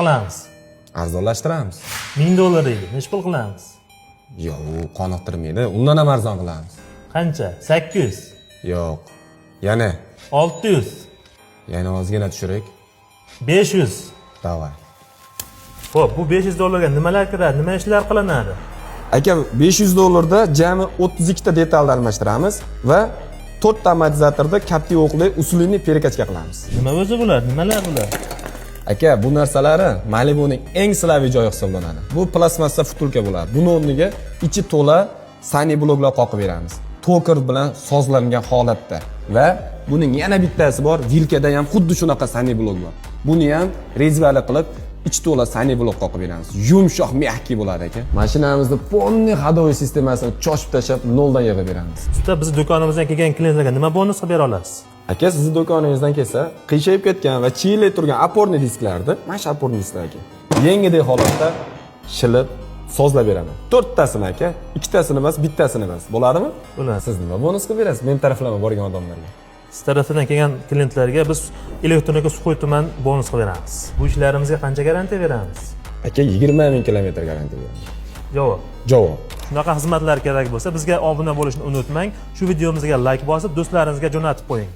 qilamiz? Arzonlashtiramiz. $1000 deydi. Necha pul qilamiz? Yo'q, u qoniqtirmaydi. Undan ham arzon qilamiz. Qancha? 800, Yo'q. Yana 600, yana ozgina tushirik. 500. Davay. Xo'p, bu $500 ga nimalar kiradi? Nima ishlar qilinadi? Aka, $500 jami 32 ta detalni almashtiramiz va 4 ta amortizatorda katta o'qli usulini perkachka qilamiz. Nima o'zi bular? Nimalar bular? Aka, bu narsalari Malibuning eng silaviy joyi hisoblanadi. Bu plastmassa vtulka bo'ladi. Buni o'rniga ichi to'la sani bloklar qoqib beramiz. Toker bilan sozlangan holatda. Va buning yana bittasi bor, vilkada ham xuddi shunaqa sani blok bor. Buni ham rezvali qilib ichi to'la sani blok qoqib beramiz. Yumshoq, mehki bo'ladi aka. Mashinamizni полный ходовой sistemasini choshib tashab noldan yig'ib beramiz. Usta, biz do'konimizdan kelgan klientlarga nima bonus qilib bera olasiz? Aka, sizni do'koningizdan kelsa, qiyshayib ketgan va chiyilib turgan oporniy disklarni, mana shu oporniy disklar aka, yengidek holatda shilib sozlab beraman. 4 tasini aka, 2 tasini emas, bittasini emas. Bo'ladimi? Bo'ladi. Siz nima bonus qilib berasiz men taraflama borgan odamlarga? Siz tarafdan kelgan klientlarga biz elektronika Suxoy tuman bonus qilib beramiz. Bu ishlarimizga qancha garantiya beramiz? Aka, 20 000 kilometr garantiya beramiz. Javob. Javob. Shunaqa xizmatlar kerak bo'lsa, bizga obuna bo'lishni unutmang. Shu videomizga like bosib, do'stlaringizga jo'natib qo'ying.